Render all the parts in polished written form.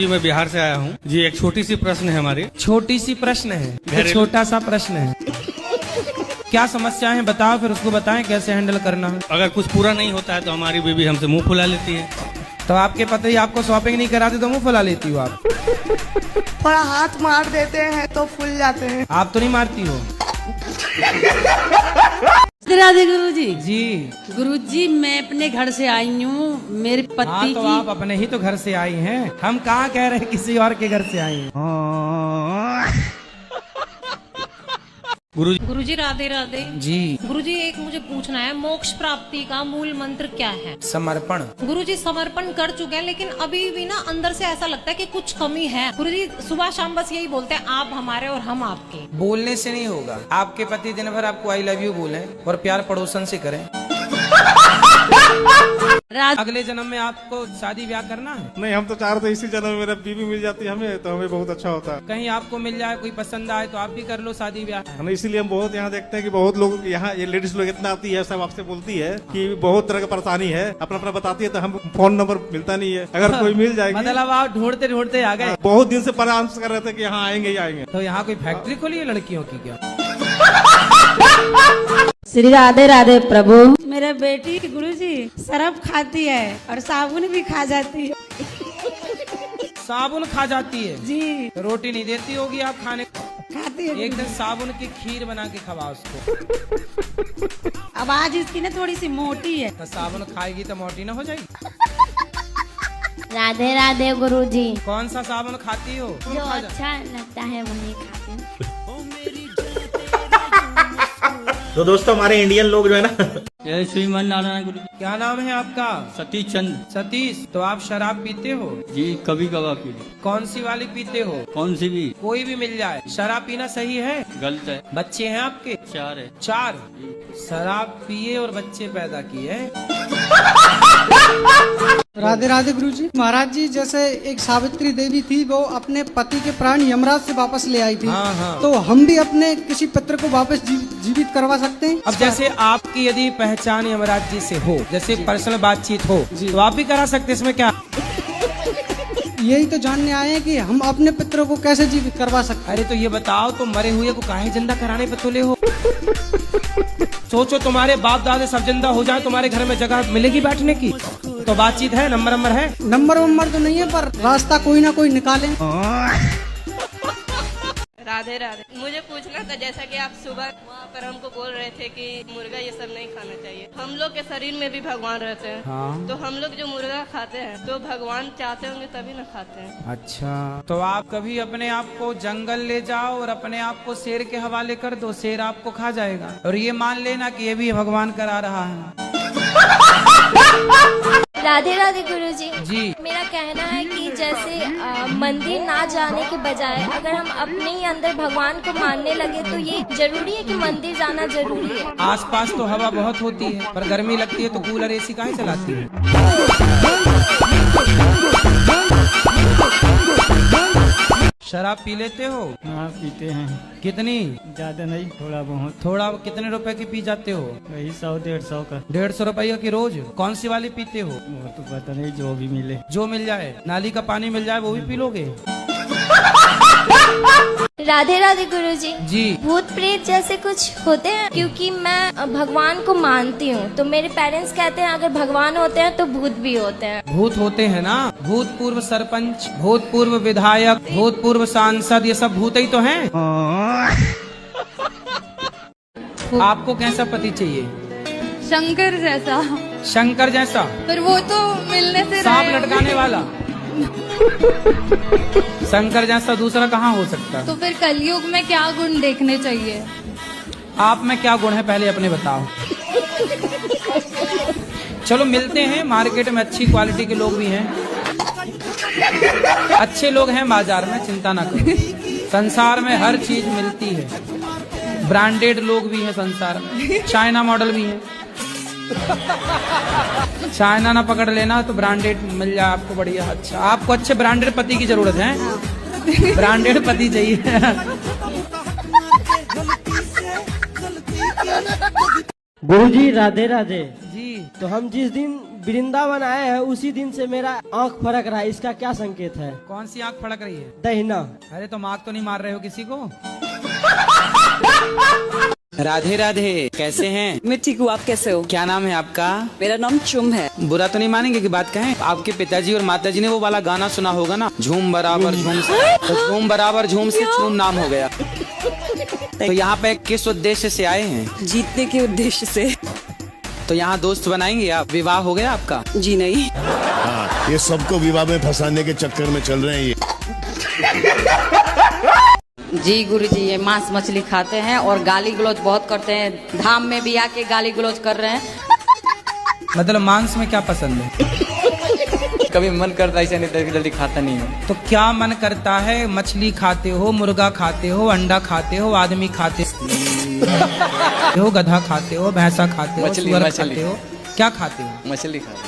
जी मैं बिहार से आया हूँ जी। एक छोटी सी प्रश्न है हमारी। छोटी सी प्रश्न है, एक छोटा सा प्रश्न है। क्या समस्या है बताओ, फिर उसको बताएं कैसे हैंडल करना है। अगर कुछ पूरा नहीं होता है तो हमारी बीवी हमसे मुंह फुला लेती है। तो आपके पति आपको शॉपिंग नहीं कराते तो मुंह फुला लेती हो आप। थोड़ा हाथ मार देते हैं तो फूल जाते हैं। आप तो नहीं मारती हो। राधे गुरुजी। जी गुरुजी मैं अपने घर से आई हूँ, मेरे पति हाँ, तो की। आप अपने ही तो घर से आई हैं, हम कहाँ कह रहे हैं किसी और के घर से आई हैं। गुरुजी राधे राधे जी गुरुजी, एक मुझे पूछना है, मोक्ष प्राप्ति का मूल मंत्र क्या है? समर्पण। गुरुजी समर्पण कर चुके हैं, लेकिन अभी भी ना अंदर से ऐसा लगता है कि कुछ कमी है। गुरुजी सुबह शाम बस यही बोलते हैं, आप हमारे और हम आपके। बोलने से नहीं होगा। आपके पति दिन भर आपको आई लव यू बोले और प्यार पड़ोसन से करें। अगले जन्म में आपको शादी ब्याह करना है? नहीं, हम तो चाह रहे थे इसी जन्म में मेरा बीवी मिल जाती है हमें, तो हमें बहुत अच्छा होता है। कहीं आपको मिल जाए, कोई पसंद आए तो आप भी कर लो शादी ब्याह। हमें इसीलिए हम बहुत यहाँ देखते हैं कि बहुत लोग यहाँ, ये लेडीज लोग इतना आती है, सब आपसे बोलती है कि बहुत तरह की परेशानी है, अपना अपना बताती है, तो हम फोन नंबर मिलता नहीं है। अगर कोई मिल जाएगी। मतलब आप ढूंढते ढूंढते आ गए। बहुत दिन से परामर्श कर रहे थे कि यहाँ आएंगे ही आएंगे। तो यहाँ कोई फैक्ट्री खोली है लड़कियों की क्या? श्री राधे राधे प्रभु। मेरा बेटी गुरुजी सरफ खाती है और साबुन भी खा जाती है। साबुन खा जाती है जी। तो रोटी नहीं देती होगी आप खाने? खाती है। एक दिन साबुन की खीर बना के खवा उसको। अब आज इसकी ना थोड़ी सी मोटी है। तो साबुन खाएगी तो मोटी ना हो जाएगी? राधे राधे गुरुजी। कौन सा साबुन खाती हो? जो अच्छा लगता है वही खाती हूँ। तो दोस्तों हमारे इंडियन लोग जो है ना, जय श्रीमान नारायण गुरु। क्या नाम है आपका? सतीश चंद। सतीश। तो आप शराब पीते हो? जी कभी कभार पी ली। कौन सी वाली पीते हो? कौन सी भी? कोई भी मिल जाए। शराब पीना सही है? गलत है। बच्चे हैं आपके? 4 है। 4? शराब पिए और बच्चे पैदा किए। राधे राधे गुरुजी। महाराज जी, जैसे एक सावित्री देवी थी, वो अपने पति के प्राण यमराज से वापस ले आई थी। हाँ, हाँ। तो हम भी अपने किसी पुत्र को वापस जीवित करवा सकते हैं? अब जैसे आपकी यदि पहचान यमराज जी से हो, जैसे पर्सनल बातचीत हो, तो आप भी करा सकते, इसमें क्या? यही तो जानने आए हैं कि हम अपने पुत्र को कैसे जीवित करवा सकते हैं। अरे तो ये बताओ, तो मरे हुए को काहे जिंदा कराने पे तुले हो? सोचो तुम्हारे बाप दादे सब जिंदा हो जाए, तुम्हारे घर में जगह मिलेगी बैठने की? तो बातचीत है, नंबर है? नंबर तो नहीं है, पर रास्ता कोई ना कोई निकालें। राधे राधे। मुझे पूछना था, जैसा कि आप सुबह वहाँ पर हमको बोल रहे थे कि मुर्गा ये सब नहीं खाना चाहिए। हम लोग के शरीर में भी भगवान रहते हैं। हाँ। तो हम लोग जो मुर्गा खाते हैं तो भगवान चाहते होंगे तभी ना खाते हैं। अच्छा, तो आप कभी अपने आप को जंगल ले जाओ और अपने आप को शेर के हवाले कर दो, शेर आपको खा जाएगा। और ये मान लेना कि ये भी भगवान करा रहा है। राधे राधे गुरुजी। जी। मेरा कहना है कि जैसे मंदिर ना जाने के बजाय अगर हम अपने ही अंदर भगवान को मानने लगे तो ये जरूरी है कि मंदिर जाना जरूरी है। आसपास तो हवा बहुत होती है, पर गर्मी लगती है तो कूलर एसी काहे चलाती है? शराब पी लेते हो? हाँ पीते हैं। कितनी? ज्यादा नहीं, थोड़ा बहुत। थोड़ा कितने रुपए की पी जाते हो? वही 100-150 का। 150 रुपया की रोज? कौन सी वाली पीते हो? वो तो पता नहीं, जो भी मिले। जो मिल जाए, नाली का पानी मिल जाए वो भी पी लोगे? राधे राधे गुरुजी। जी। भूत प्रेत जैसे कुछ होते हैं? क्योंकि मैं भगवान को मानती हूँ, तो मेरे पेरेंट्स कहते हैं अगर भगवान होते हैं तो भूत भी होते हैं। भूत होते हैं ना, भूतपूर्व सरपंच, भूतपूर्व विधायक, भूतपूर्व सांसद, ये सब भूत ही तो हैं। आपको कैसा पति चाहिए? शंकर जैसा। शंकर जैसा? पर वो तो मिलने से सांप लटकाने वाला। शंकर जैसा दूसरा कहाँ हो सकता है? तो फिर कलयुग में क्या गुण देखने चाहिए? आप में क्या गुण है पहले अपने बताओ। चलो मिलते हैं, मार्केट में अच्छी क्वालिटी के लोग भी हैं, अच्छे लोग हैं बाजार में, चिंता ना करो। संसार में हर चीज मिलती है, ब्रांडेड लोग भी हैं संसार में, चाइना मॉडल भी हैं। चाइना ना पकड़ लेना तो ब्रांडेड मिल जाए आपको, बढ़िया। अच्छा, आपको अच्छे ब्रांडेड पति की जरूरत है? ब्रांडेड पति चाहिए। गुरुजी राधे राधे। जी। तो हम जिस दिन वृंदावन आए हैं उसी दिन से मेरा आँख फड़क रहा है, इसका क्या संकेत है? कौन सी आंख फड़क रही है? दहिना। अरे तुम आंख तो नहीं मार रहे हो किसी को? राधे राधे, कैसे हैं? मैं ठीक हूँ, आप कैसे हो? क्या नाम है आपका? मेरा नाम चुम है। बुरा तो नहीं मानेंगे कि बात कहें? आपके पिताजी और माताजी ने वो वाला गाना सुना होगा ना, झूम बराबर झूम से, तो झूम बराबर झूम से झूम नाम हो गया। तो यहाँ पे किस उद्देश्य से आए हैं? जीतने के उद्देश्य से। तो यहाँ दोस्त बनाएंगे आप? विवाह हो गया आपका? जी नहीं। हाँ, ये सबको विवाह में फंसाने के चक्कर में चल रहे हैं ये। जी गुरुजी, ये मांस मछली खाते हैं और गाली गलौज बहुत करते हैं, धाम में भी आके गाली गलौज कर रहे हैं। मतलब मांस में क्या पसंद है? कभी मन करता है, ऐसा नहीं जल्दी खाता नहीं हो। तो क्या मन करता है? मछली खाते हो, मुर्गा खाते हो, अंडा खाते हो, आदमी खाते हो, गधा खाते हो, भैंसा खाते हो, सुअर खाते हो, क्या खाते हो? मछली खाते।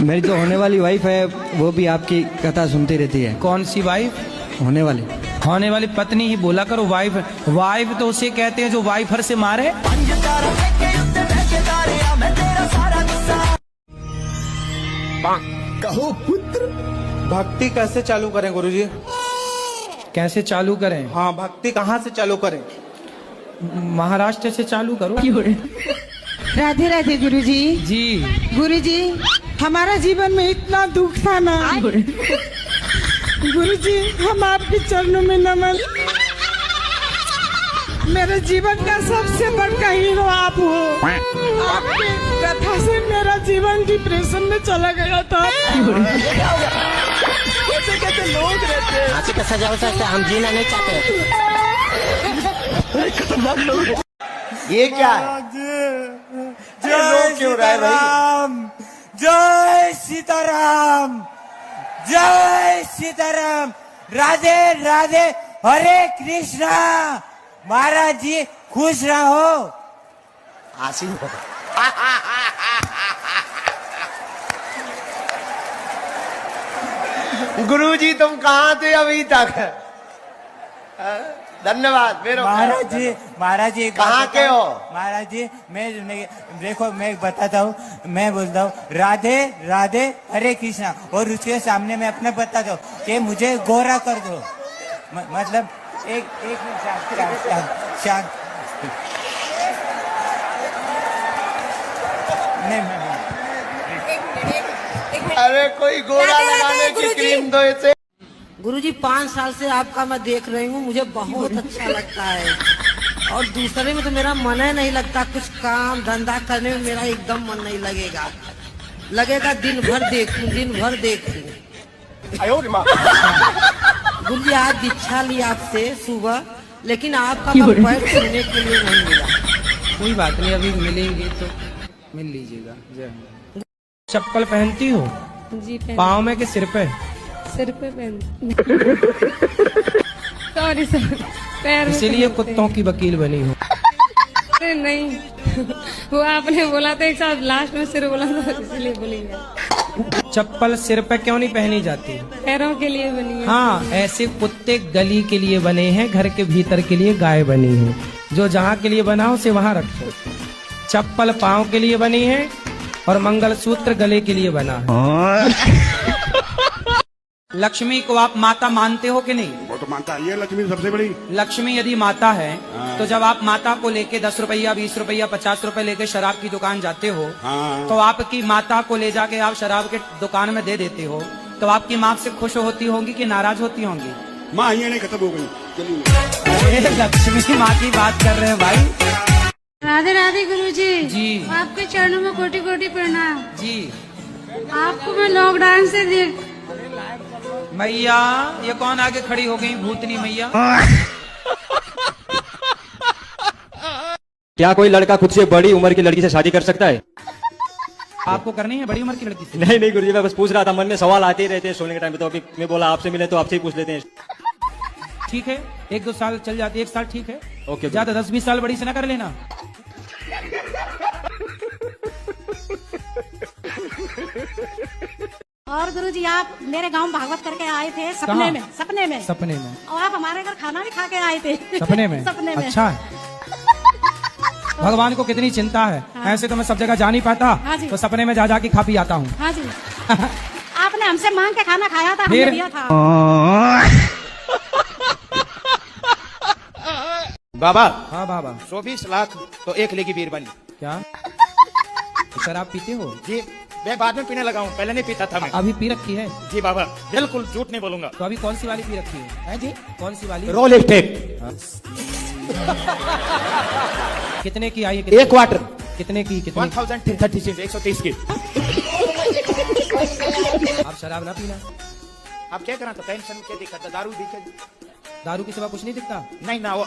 मेरी जो होने वाली वाइफ है वो भी आपकी कथा सुनती रहती है। कौन सी वाइफ? होने वाली पत्नी ही बोला करो। वाइफ, वाइफ तो उसे कहते हैं जो वाइफर से मारे। कहो पुत्र, भक्ति कैसे चालू करें गुरुजी? कैसे चालू करें? हाँ, भक्ति कहाँ से चालू करें? महाराष्ट्र से चालू करो। राधे राधे गुरुजी। जी गुरुजी, हमारा जीवन में इतना दुख था ना गुरुजी, हम आपके चरणों में नमन। मेरे जीवन का सबसे बड़ा हीरो आप हो। आपके कथा से मेरा जीवन डिप्रेशन में चला गया था। कैसे लोग रहते हैं, फांसी का सजा होता है, हम जीना नहीं चाहते। खतरनाक लोग। ये क्या है? जय सीताराम, जय सीताराम, जय सीताराम, राधे राधे, हरे कृष्णा। महाराज जी खुश रहो। आशीर्वाद। गुरुजी तुम कहाँ थे अभी तक? धन्यवाद। महाराज जी कहाँ के हो? महाराज जी मैं देखो, मैं बताता हूँ, मैं बोलता हूँ राधे राधे हरे कृष्णा, और उसके सामने मैं अपने बताता हूँ कि मुझे गोरा कर दो। मतलब एक शांत। अरे कोई गोरा लगाने की क्रीम दो इसे। गुरुजी 5 साल से आपका मैं देख रही हूँ, मुझे बहुत अच्छा लगता है, और दूसरे में तो मेरा मन ही नहीं लगता। कुछ काम धंधा करने में मेरा एकदम मन नहीं लगेगा दिन भर देखूं। गुरुजी आज दीक्षा ली आपसे सुबह, लेकिन आपका पैर छूने के लिए नहीं मिला। कोई बात नहीं, अभी मिलेंगे तो मिल लीजिएगा। चप्पल पहनती हो? जी पाँव में के सिर पे? सिर पे पहन। सॉरी सर, पैर। इसीलिए कुत्तों की वकील बनी हो? अरे नहीं, वो आपने बोला था एक साथ, लास्ट में सिर बोला था, इसलिए बोली। चप्पल सिर पे क्यों नहीं पहनी जाती? पैरों के लिए बनी है। हाँ, ऐसे कुत्ते गली के लिए बने हैं, घर के भीतर के लिए गाय बनी है। जो जहाँ के लिए बना उसे वहाँ रखो। चप्पल पाँव के लिए बनी है और मंगलसूत्र गले के लिए बना है। लक्ष्मी को आप माता मानते हो कि नहीं? वो तो मानता है, ये लक्ष्मी सबसे बड़ी। लक्ष्मी यदि माता है तो जब आप माता को लेके 10 रुपया, 20 रुपया, 50 रुपए लेके शराब की दुकान जाते हो, तो आपकी माता को ले जाके आप शराब के दुकान में दे देते हो, तो आपकी माँ से खुश होती होंगी कि नाराज होती होंगी? माँ ये नहीं खत्म हो गई। लक्ष्मी माँ की बात कर रहे हैं भाई। राधे राधे गुरुजी। जी आपके चरणों में कोटि कोटि प्रणाम। जी आपको मैं लॉकडाउन से देख। मैया, ये कौन आगे खड़ी हो गई? भूतनी मैया। क्या कोई लड़का खुद से बड़ी उम्र की लड़की से शादी कर सकता है? आपको करनी है बड़ी उम्र की लड़की से? नहीं गुरुजी, मैं बस पूछ रहा था, मन में सवाल आते ही रहते हैं सोने के टाइम पे, तो अभी मैं बोला आपसे मिले तो आपसे ही पूछ लेते हैं। ठीक है, 1-2 साल चल जाती है, 1 साल ठीक है। ओके, ज्यादा 10-20 साल बड़ी से ना कर लेना। और गुरुजी, आप मेरे गांव भागवत करके आए थे सपने में। सपने में। और आप हमारे घर खाना भी खा के आए थे। सपने में? सपने में। अच्छा है। भगवान को कितनी चिंता है। ऐसे तो मैं सब जगह जा नहीं पाता, तो सपने में जा के खा पी आता हूँ। हाँ जी। आपने हमसे मांग के खाना खाया था, फिर? हमने दिया था। बाबा। हाँ बाबा। 24 लाख तो 1 लेगी बीरबल। क्या शराब पीते हो? जी मैं बाद में पीने लगा हूँ, पहले नहीं पीता था मैं। अभी पी रखी है? जी बाबा, बिल्कुल झूठ नहीं बोलूंगा। तो अभी कौन सी वाली पी रखी है? जी कौन सी वाली? रोल स्टेक। कितने की आई? 1 क्वार्टर। कितने की? 1036 130 की। आप शराब ना पीना। आप क्या करा? तो टेंशन क्या दिक्कत? दारू दिखे? दारू के सिवा कुछ नहीं दिखता? नहीं ना वो।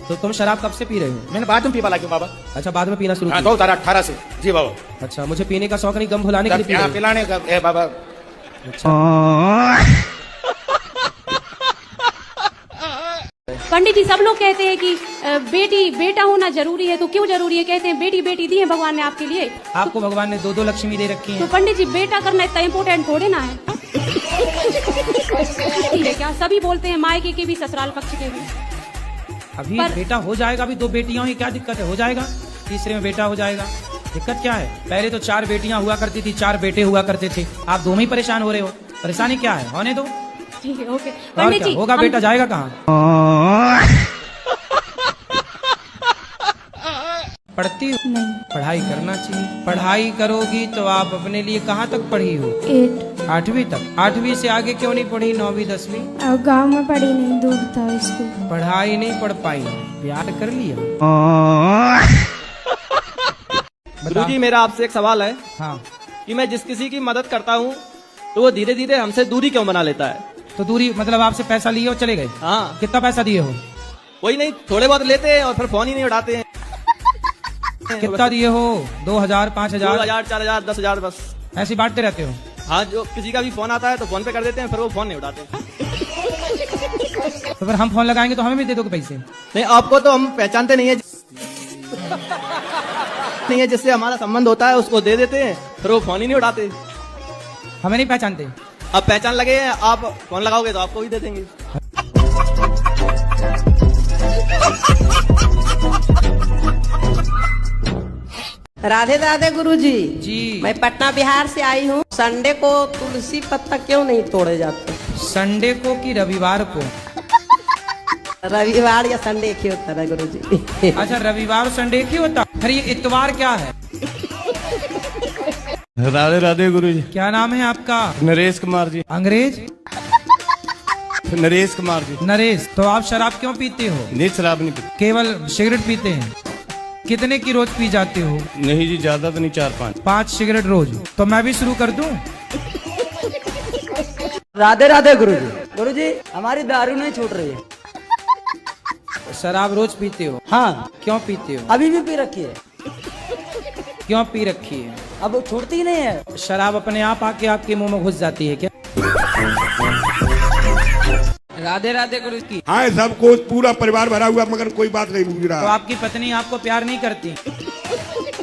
तो तुम शराब कब से पी रहे हो? मैंने बाद में पीवा लगी बाबा। अच्छा बाद में पीना शुरू किया? 2018 से। जी बाबा। अच्छा मुझे पीने का शौक नहीं, गम भुलाने के लिए पी रहे हो? पिलाने का ए बाबा। अच्छा। पंडित जी सब लोग कहते हैं कि बेटा होना जरूरी है, तो क्यों जरूरी है? कहते हैं बेटी दी है भगवान ने आपके लिए। आपको भगवान ने 2 लक्ष्मी दे रखी हैं। तो पंडित जी बेटा करना इतना इम्पोर्टेंट थोड़े ना है। क्या सभी बोलते हैं, मायके के भी ससुराल पक्ष के भी। अभी बेटा हो जाएगा, अभी 2 बेटियां ही क्या दिक्कत है? हो जाएगा, तीसरे में बेटा हो जाएगा, दिक्कत क्या है? पहले तो 4 बेटियां हुआ करती थी, 4 बेटे हुआ करते थे। आप 2 में ही परेशान हो रहे हो, परेशानी क्या है? होने दो। ठीक है, ओके। पंडित जी होगा बेटा, जाएगा कहाँ? पढ़ती हो? नहीं। पढ़ाई करना चाहिए। पढ़ाई करोगी तो आप अपने लिए कहाँ तक पढ़ी हो? 8वीं तक। 8वीं से आगे क्यों नहीं पढ़ी? 9वीं 10वीं? गांव में पढ़ी नहीं, दूर था स्कूल। पढ़ाई नहीं पढ़ पाई, प्यार कर लिया। गुरुजी मेरा आपसे एक सवाल है। हाँ। कि मैं जिस किसी की मदद करता हूँ तो वो धीरे धीरे हमसे दूरी क्यों बना लेता है? तो दूरी मतलब आपसे पैसा लिए और चले गए? हाँ। कितना पैसा दिए हो? कोई नहीं, थोड़े बहुत लेते हैं और फिर फोन ही नहीं उठाते हैं। कितना दिए हो? 2000, 5000, 2000, 4000, 10,000 बस ऐसे बांटते रहते हो? हाँ, जो किसी का भी फोन आता है तो फोन पे कर देते हैं, फिर वो फोन नहीं उठाते। तो फिर हम फोन लगाएंगे तो हमें भी दे दोगे पैसे? नहीं, आपको तो हम पहचानते नहीं है। नहीं है जिससे हमारा संबंध होता है उसको दे देते हैं, फिर वो फोन ही नहीं उठाते। हमें नहीं पहचानते? अब पहचान लगे, आप फोन लगाओगे तो आपको भी दे देंगे। राधे राधे गुरुजी। जी। मैं पटना बिहार से आई हूँ। संडे को तुलसी पत्ता क्यों नहीं तोड़े जाते? संडे को कि रविवार को? रविवार या संडे एक ही होता है गुरुजी। अच्छा रविवार संडे एक ही होता? फिर ये इतवार क्या है? राधे राधे गुरुजी। क्या नाम है आपका? नरेश कुमार जी। अंग्रेज? नरेश कुमार जी। नरेश। तो आप शराब क्यों पीते हो? नहीं शराब नहीं पीते। केवल सिगरेट पीते हैं? कितने की रोज पी जाते हो? नहीं जी ज्यादा तो नहीं, 4-5। 5 सिगरेट रोज? तो मैं भी शुरू कर दूं? राधे राधे गुरुजी। गुरुजी हमारी दारू नहीं छूट रही है। शराब रोज पीते हो? हाँ। क्यों पीते हो? अभी भी पी रखी है। क्यों पी रखी है? अब वो छूटती नहीं है। शराब अपने आप आके आपके मुंह में घुस जाती है क्या? राधे राधे गुरु की। हाँ सब कुछ पूरा परिवार भरा हुआ, मगर कोई बात नहीं पूछ रहा। तो आपकी पत्नी आपको प्यार नहीं करती?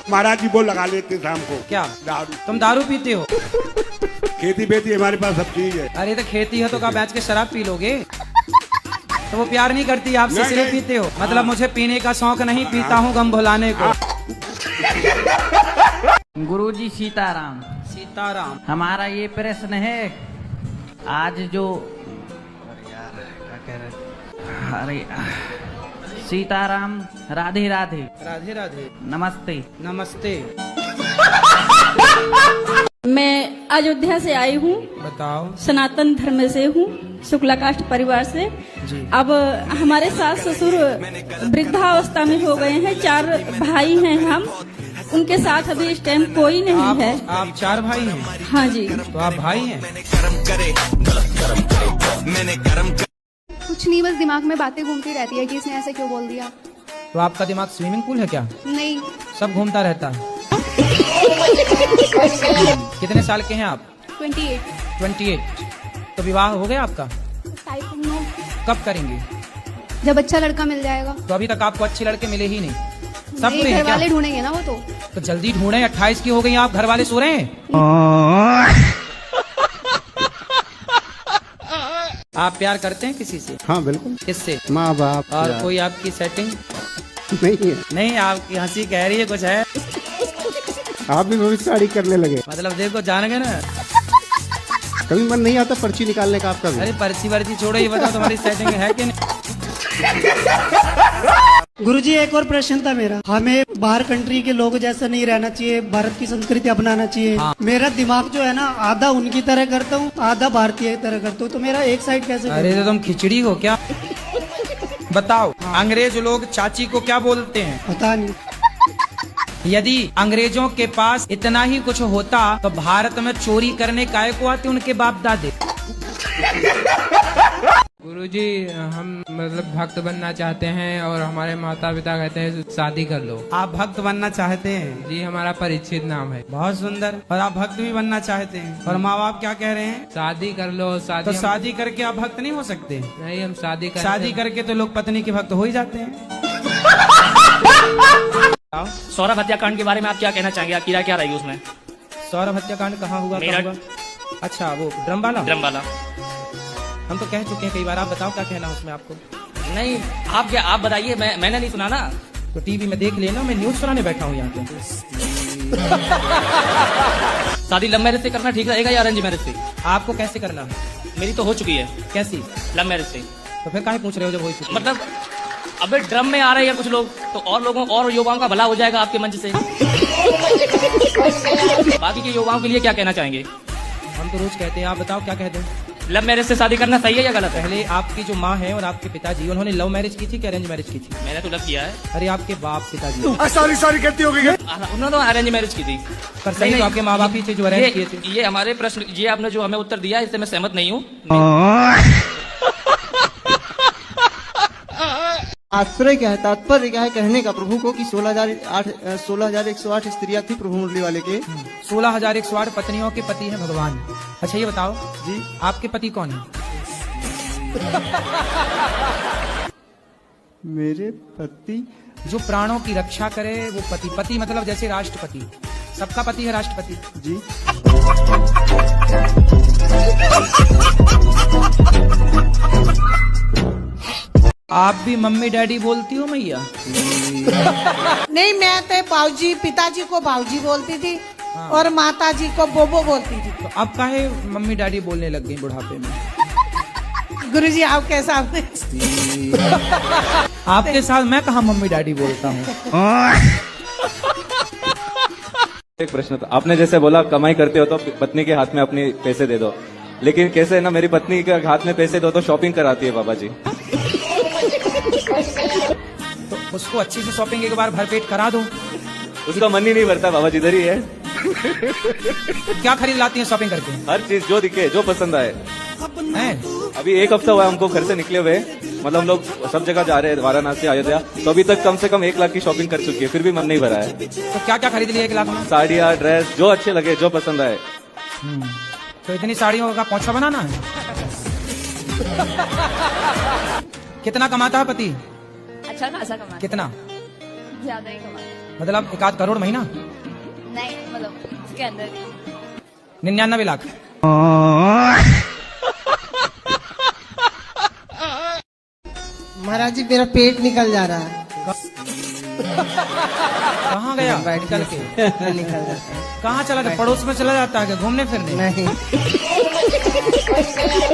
महाराज जी वो लगा लेते शाम को। क्या? दारू। तुम दारू पीते हो? खेती बेती हमारे पास सब चीज है। अरे तो खेती है तो क्या बेच के शराब पी लोगे? तो वो प्यार नहीं करती आपसे, इसलिए पीते हो? मतलब मुझे पीने का शौक नहीं, पीता हूँ गम भुलाने को। गुरुजी सीताराम। सीताराम। हमारा ये प्रश्न है, आज जो अरे सीताराम राधे राधे। राधे राधे। नमस्ते। नमस्ते। मैं अयोध्या से आई हूँ। बताओ। सनातन धर्म से हूँ, शुक्ला कास्ट परिवार से। जी। अब हमारे सास ससुर वृद्धावस्था में हो गए हैं, 4 भाई हैं हम। उनके साथ अभी इस टाइम कोई नहीं है। आप 4 भाई हैं? हाँ जी। तो आप भाई हैं? कुछ नहीं, बस दिमाग में बातें घूमती रहती है कि इसने ऐसे क्यों बोल दिया। तो आपका दिमाग स्विमिंग पूल है क्या? नहीं। सब घूमता रहता है। कितने साल के हैं आप? 28। तो विवाह हो गया आपका? कब करेंगे? जब अच्छा लड़का मिल जाएगा। तो अभी तक आपको अच्छे लड़के मिले ही नहीं? सब नहीं, घर वाले ढूंढेंगे ना वो तो जल्दी ढूंढे। 28 की हो गई आप, घर वाले सो रहे हैं? आप प्यार करते हैं किसी से? हाँ बिल्कुल। किससे? माँ बाप। और कोई आपकी सेटिंग? नहीं है। नहीं, आपकी हंसी कह रही है कुछ है। आप भी भविष्यवाणी करने लगे। मतलब देखो, जान गए ना। कभी मन नहीं आता पर्ची निकालने का आपका भी? अरे पर्ची वर्ची छोड़ो, ये बताओ तुम्हारी सेटिंग है कि नहीं? गुरुजी एक और प्रश्न था मेरा। हमें बाहर कंट्री के लोगों जैसा नहीं रहना चाहिए, भारत की संस्कृति अपनाना चाहिए। हाँ। मेरा दिमाग जो है ना, आधा उनकी तरह करता हूँ, आधा भारतीय की तरह करता हूँ, तो मेरा एक साइड कैसे? अरे तो तुम खिचड़ी हो क्या? बताओ, अंग्रेज लोग चाची को क्या बोलते हैं? पता नहीं। यदि अंग्रेजों के पास इतना ही कुछ होता तो भारत में चोरी करने काहे को आते उनके बाप दादे? गुरुजी, हम मतलब भक्त बनना चाहते हैं और हमारे माता पिता कहते हैं शादी कर लो। आप भक्त बनना चाहते हैं? जी, हमारा परीक्षित नाम है। बहुत सुंदर। और आप भक्त भी बनना चाहते हैं, और माँ बाप क्या कह रहे हैं? शादी कर लो। शादी तो शादी करके आप भक्त नहीं हो सकते? नहीं, हम शादी करके तो लोग पत्नी के भक्त हो ही जाते हैं। सौरभ हत्याकांड के बारे में आप क्या कहना चाहेंगे? आपकी राय क्या रहेगी उसमें? सौरभ हत्याकांड कहाँ हुआ? अच्छा, वो ड्रम वाला। हम तो कह चुके हैं कई बार। आप बताओ क्या कहना उसमें आपको? नहीं, आप बताइए। मैंने नहीं सुना ना। तो टीवी में देख लेना, मैं न्यूज सुनाने बैठा हूँ यहाँ पे। शादी लव मैरिज से करना ठीक रहेगा या अरेंज मैरिज से? आपको कैसे करना है? मेरी तो हो चुकी है। कैसी? लव मैरिज से। तो फिर काहे पूछ रहे हो जब हो चुकी? मतलब अबे ड्रम में आ रहे हैं कुछ लोग, तो और लोगों और युवाओं का भला हो जाएगा आपके मंच से। बाकी के युवाओं के लिए क्या कहना चाहेंगे? हम तो रोज कहते हैं, आप बताओ क्या कहते हैं? लव मैरिज से शादी करना सही है या गलत है? पहले आपकी जो माँ है और आपके पिताजी, उन्होंने लव मैरिज की थी कि अरेंज मैरिज की थी? मैंने तो लव किया है। अरे आपके बाप पिताजी? सॉरी कहती होगी। उन्होंने तो अरेंज मैरिज की थी। पर सही तो आपके माँ बाप ही थे जो अरेंज किए थे। ये हमारे प्रश्न, ये आपने जो हमें उत्तर दिया, इससे मैं सहमत नहीं हूँ। आश्रय क्या है, तात्पर्य क्या है कहने का प्रभु को कि 16,108 स्त्रियां थी प्रभु मुरली वाले के। 16,108 पत्नियों के पति है भगवान। अच्छा ये बताओ जी, आपके पति कौन है? मेरे पति जो प्राणों की रक्षा करे वो पति। पति मतलब जैसे राष्ट्रपति, सबका पति है राष्ट्रपति जी। आप भी मम्मी डैडी बोलती हो मैया? नहीं, मैं तो बाबूजी, पिताजी को बाबूजी बोलती थी और माताजी को बोबो बोलती थी। तो अब काहे मम्मी डैडी बोलने लग गई बुढ़ापे में? गुरुजी आप कैसा? आपके साथ मैं कहाँ मम्मी डैडी बोलता हूँ। एक प्रश्न था, आपने जैसे बोला कमाई करते हो तो पत्नी के हाथ में अपने पैसे दे दो, लेकिन कैसे है ना, मेरी पत्नी के हाथ में पैसे दो तो शॉपिंग कराती है बाबा जी। तो उसको अच्छी से शॉपिंग एक बार भरपेट करा दो। उसका मन ही नहीं भरता बाबा जी, इधर ही है। क्या खरीद लाती है शॉपिंग करके? हर चीज जो दिखे, जो पसंद आए। अभी एक हफ्ता हुआ हमको घर से निकले हुए, मतलब हम लोग सब जगह जा रहे हैं, वाराणसी, अयोध्या, तो अभी तक कम से कम 1 लाख की शॉपिंग कर चुकी है, फिर भी मन नहीं भरा है। तो क्या क्या खरीद लिया 1 लाख में? साड़ियाँ, ड्रेस, जो अच्छे लगे, जो पसंद आए। तो इतनी साड़ियों का पोंछा बनाना है? कितना कमाता है पति? अच्छा खासा कमाता। कितना? ज्यादा ही कमाता। मतलब 1 करोड़ महीना? नहीं, मतलब उसके अंदर 99 लाख। महाराज जी मेरा पेट निकल जा रहा है। कहाँ गया? निकल के निकल जाता है। कहाँ चला गया? पड़ोस में चला जाता है घूमने फिरने? नहीं।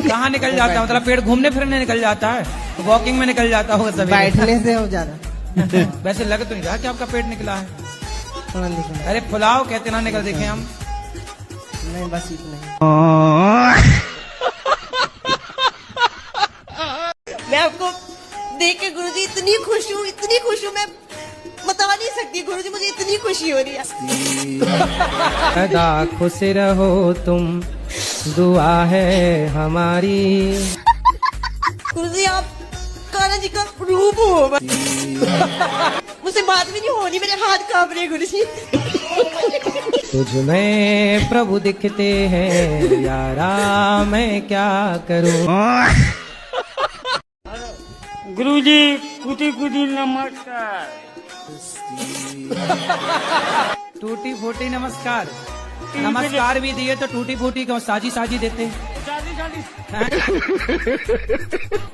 कहाँ निकल जाता है? मतलब पेट घूमने फिरने निकल जाता है, वॉकिंग में निकल जाता होगा सभी। बैठने से हो जाता। वैसे लग तो नहीं रहा कि आपका पेट निकला है। अरे फुलाओ कहते ना निकल देखे हम। नहीं, बस इतना। मैं आपको देख के गुरुजी इतनी खुश हूँ मैं बता नहीं सकती। गुरुजी मुझे इतनी खुशी हो रही है। सदा खुश रहो तुम, दुआ है हमारी। गुरुजी आप कान्हा जी का रूप हो। मुझसे बात भी नहीं होनी, मेरे हाथ कांप रहे गुरुजी। तुझ में प्रभु दिखते हैं यारा, मैं क्या करूं। गुरुजी कुटी कुटी नमस्कार। टूटी फूटी नमस्कार। नमस्कार भी दिए तो टूटी फूटी क्यों? साजी साजी देते।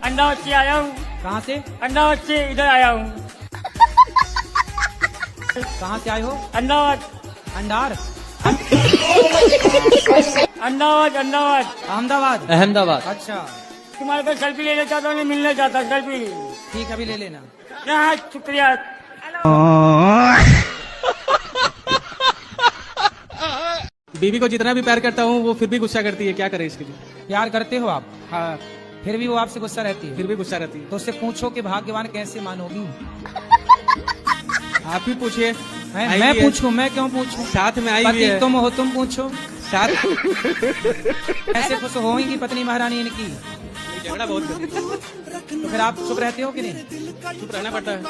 अंडा से आया हूँ। कहाँ से? अंडा से इधर आया हूँ। कहाँ से आए हो? अहमदाबाद। अंडार अहमदाबाद अहमदाबाद अहमदाबाद अहमदाबाद। अच्छा तुम्हारे को सेल्फी लेना चाहता हूँ, मिलना चाहता सेल्फी। ठीक है, अभी ले लेना। हाँ शुक्रिया। बीवी को जितना भी प्यार करता हूँ वो फिर भी गुस्सा करती है, क्या करे इसके लिए? प्यार करते हो आप? हाँ। फिर भी वो आपसे गुस्सा रहती है? फिर भी गुस्सा रहती है। तो उससे पूछो कि भाग्यवान कैसे मानोगी? आप ही पूछिए। मैं पूछूं? मैं क्यों पूछूं? साथ में आई हुई पति है। तुम हो, तुम पूछो। साथ ऐसे खुश होंगी पत्नी महारानी इनकी? झगड़ा बहुत करती है। तो फिर आप चुप रहते हो कि नहीं? चुप रहना पड़ता है।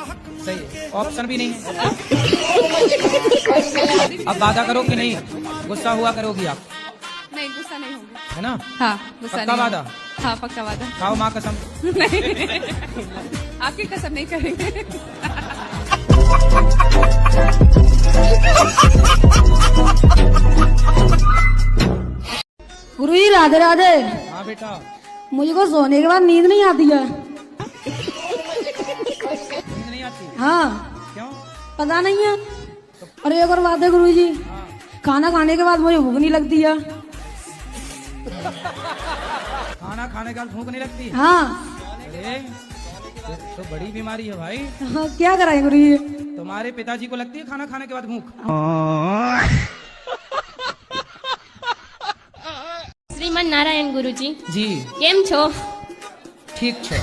सही है, ऑप्शन भी नहीं है। अब वादा करो कि नहीं गुस्सा हुआ करोगी आप? नहीं, गुस्सा नहीं होगा। है ना? हाँ, गुस्सा पक्का नहीं वादा? होगा। हाँ, पक्का वादा। खाओ माँ कसम। नहीं, आपकी कसम नहीं करेंगे। गुरुजी राधे राधे। हाँ बेटा। मुझको सोने के बाद नींद नहीं आती है। नींद नहीं आती? हाँ। क्यों? पता नहीं है। और एक और बात है गुरुजी, खाना खाने के बाद मुझे भूख नहीं लगती है। खाना खाने के बाद भूख नहीं लगती? हाँ। अरे तो बड़ी बीमारी है भाई। हाँ, क्या कराएं गुरुजी? तुम्हारे पिताजी को लगती है खाना खाने के बाद भूख? श्रीमन नारायण गुरुजी जी केम छो? ठीक छो।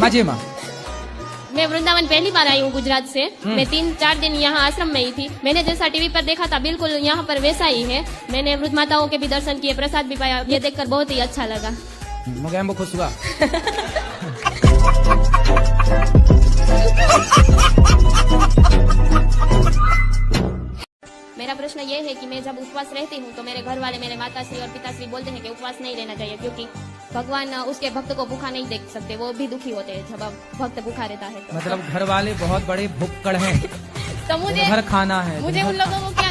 मजे में। मैं वृंदावन पहली बार आई हूँ गुजरात से। मैं 3-4 दिन यहाँ आश्रम में ही थी। मैंने जैसा टीवी पर देखा था बिल्कुल यहाँ पर वैसा ही है। मैंने वृद्ध माताओं के भी दर्शन किए, प्रसाद भी पाया। ये देखकर बहुत ही अच्छा लगा। मुझे खुश हुआ। मेरा प्रश्न ये है कि मैं जब उपवास रहती हूँ तो मेरे घर वाले, मेरे माताश्री और पिताश्री बोलते हैं कि उपवास नहीं रहना चाहिए क्योंकि भगवान उसके भक्त को भूखा नहीं देख सकते, वो भी दुखी होते हैं जब भक्त भूखा रहता है तो। मतलब घर वाले बहुत बड़े भुक्कड़ हैं। तो मुझे घर खाना है, मुझे उन लोगों को क्या?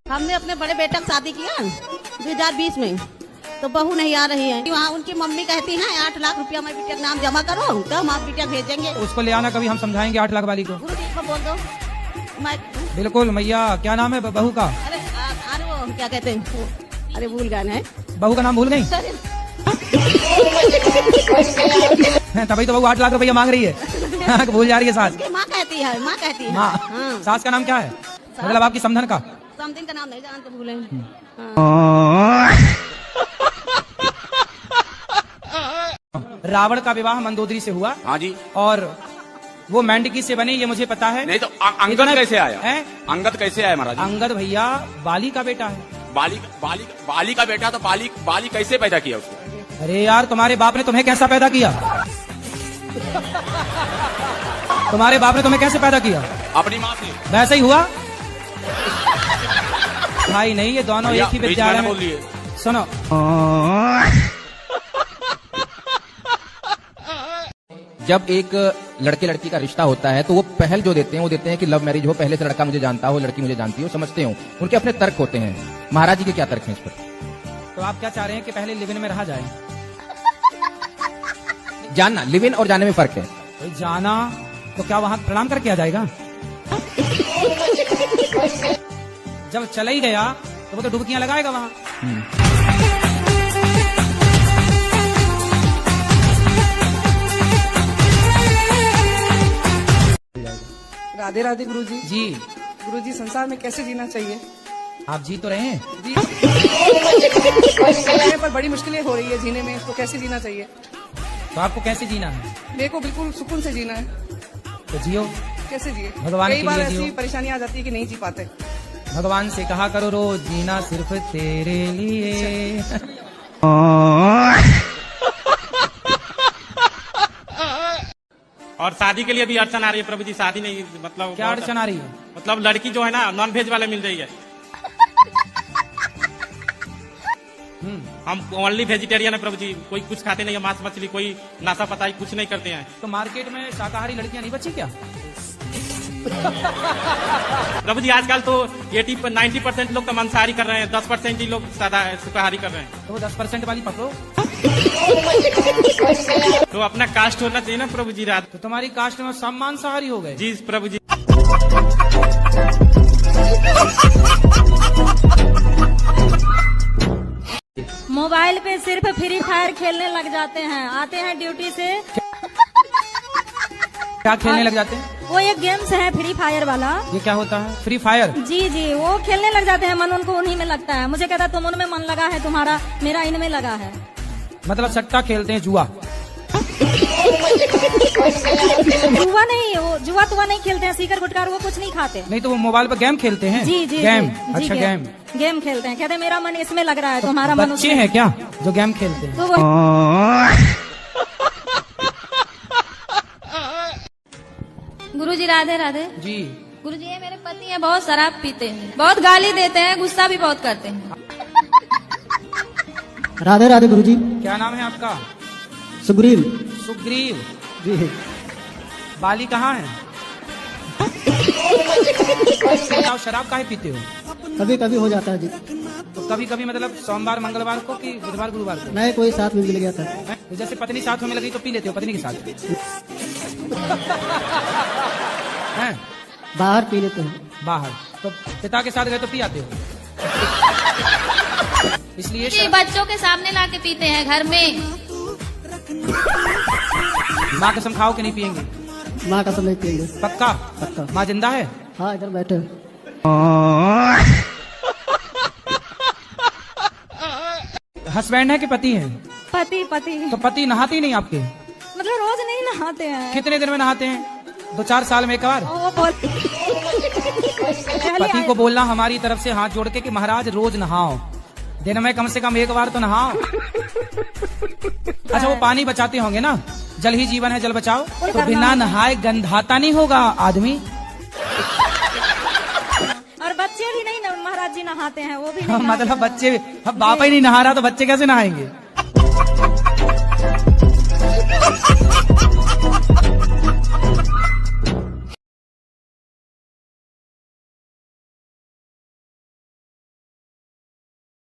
हमने अपने बड़े बेटे की शादी किया 2020 में, तो बहू नहीं आ रही है। वहाँ उनकी मम्मी कहती है 8 लाख रुपया मैं बिटिया का नाम जमा करो तो हम आप बिटिया भेजेंगे। उसको ले आना, कभी हम समझाएंगे 8 लाख वाली को। गुरु जी को बोल दो। बिल्कुल मैया। क्या नाम है बहू का? अरे वो क्या कहते हैं, अरे भूल गए हैं। बहू का नाम भूल गई? तभी तो बहू 8 लाख रुपया मांग रही है। भूल जा रही है सास। माँ कहती है, माँ कहती है। माँ। सास का नाम क्या है? मतलब आपकी समधन का? समथिंग का नाम नहीं जानते, भूले। रावण का विवाह मंदोदरी से हुआ। हाँ जी। और वो मेंढकी से बनी, ये मुझे पता है। नहीं तो अंगद कैसे आया? अंगद कैसे आया महाराज? अंगद भैया बाली का बेटा है। बाली का बेटा तो बाली कैसे पैदा किया उसको? अरे यार तुम्हारे बाप ने तुम्हें कैसा पैदा किया? तुम्हारे बाप ने तुम्हें कैसे पैदा किया? अपनी माँ से। वैसे ही हुआ? भाई नहीं, ये दोनों एक ही विद्यालय में। सुनो, जब एक लड़के लड़की का रिश्ता होता है तो वो पहल जो देते हैं वो देते हैं कि लव मैरिज हो, पहले से लड़का मुझे जानता हो, लड़की मुझे जानती हो, समझते हो। उनके अपने तर्क होते हैं। महाराज जी के क्या तर्क हैं इस पर? तो आप क्या चाह रहे हैं कि पहले लिव इन में रहा जाए? जानना, लिव इन और जाने में फर्क है। तो जाना तो क्या वहां प्रणाम करके आ जाएगा? जब चला ही गया तो वो तो डुबकियां लगाएगा वहां। राधे राधे गुरुजी। जी गुरुजी, संसार में कैसे जीना चाहिए? आप जी तो रहे हैं। जी। पर बड़ी मुश्किलें हो रही है जीने में, तो कैसे जीना चाहिए? तो आपको कैसे जीना है? मेरे को बिल्कुल सुकून से जीना है। तो जियो। कैसे जिए? भगवान कई बार के लिए ऐसी जियो। परेशानी आ जाती है कि नहीं जी पाते। भगवान से कहा करो रोज जीना सिर्फ तेरे लिए। और शादी के लिए भी अड़चन आ रही है प्रभु जी। शादी नहीं, मतलब क्या अड़चन आ रही है? मतलब लड़की जो है ना नॉन वेज वाले मिल रही है। हम ओनली वेजिटेरियन है प्रभु जी, कोई कुछ खाते नहीं है, मांस मछली, कोई नाशा पताई कुछ नहीं करते हैं। तो मार्केट में शाकाहारी लड़कियां नहीं बची क्या? प्रभु जी आजकल तो 90% लोग तो मांसाहारी कर रहे हैं, 10% ही लोग सादा शाकाहारी कर रहे हैं। तो वो 10% वाली पकड़ो। तो अपना कास्ट होना चाहिए ना प्रभु जी। रात तो तुम्हारी कास्ट में सब मांसाहारी हो गए? जी प्रभु जी। मोबाइल पे सिर्फ फ्री फायर खेलने लग जाते हैं, आते हैं ड्यूटी से। क्या खेलने लग जाते हैं? वो एक गेम्स है फ्री फायर वाला। ये क्या होता है फ्री फायर? जी जी, वो खेलने लग जाते हैं, मन उनको उन्हीं में लगता है। मुझे कहता तुम उनमें मन लगा है तुम्हारा, मेरा इनमें लगा है। मतलब सट्टा खेलते हैं, जुआ? जुआ नहीं, वो जुआ तुआ नहीं खेलते हैं, सीकर गुटकार वो कुछ नहीं खाते। नहीं तो वो मोबाइल पर गेम खेलते हैं? जी जी गेम। जी, अच्छा गेम गेम खेलते हैं। कहते हैं मेरा मन इसमें लग रहा है, तुम्हारा मन बच्चे हैं क्या जो गेम खेलते हैं? तो वो गुरुजी राधे राधे। जी गुरुजी, ये मेरे पति हैं, बहुत शराब पीते हैं, बहुत गाली देते हैं, गुस्सा भी बहुत करते हैं। राधे राधे गुरुजी। क्या नाम है आपका? सुग्रीव। सुग्रीव जी। बाली कहाँ है? बताओ, शराब काहे पीते हो? कभी कभी हो जाता है जी। तो कभी कभी मतलब सोमवार मंगलवार को कि बुधवार गुरुवार को? नहीं, कोई साथ में मिल गया था। तो जैसे पत्नी साथ में लगी तो पी लेते हो पत्नी के साथ? हैं? बाहर पी लेते हैं। बाहर? तो पिता के साथ गए तो पी आते हो? इसलिए जी, बच्चों के सामने लाके पीते हैं घर में। माँ कसम खाओ कि नहीं पियेंगे? माँ कसम नहीं पियेंगे। पक्का? पक्का। माँ जिंदा है? हाँ, इधर बैठे। हस्बैंड है कि पति है? पति। पति। तो पति नहाते ही नहीं आपके? मतलब रोज नहीं नहाते हैं। कितने दिन में नहाते हैं? 2-4 साल में एक बार? पति को बोलना हमारी तरफ से हाथ जोड़ के कि महाराज रोज नहाओ, दिन में कम से कम एक बार तो नहाओ। अच्छा, वो पानी बचाते होंगे ना, जल ही जीवन है जल बचाओ, तो बिना नहाए गंधाता नहीं होगा आदमी? और बच्चे भी नहीं महाराज जी नहाते हैं, वो भी नहीं। मतलब बच्चे, अब बाप ही नहीं नहा रहा तो बच्चे कैसे नहाएंगे?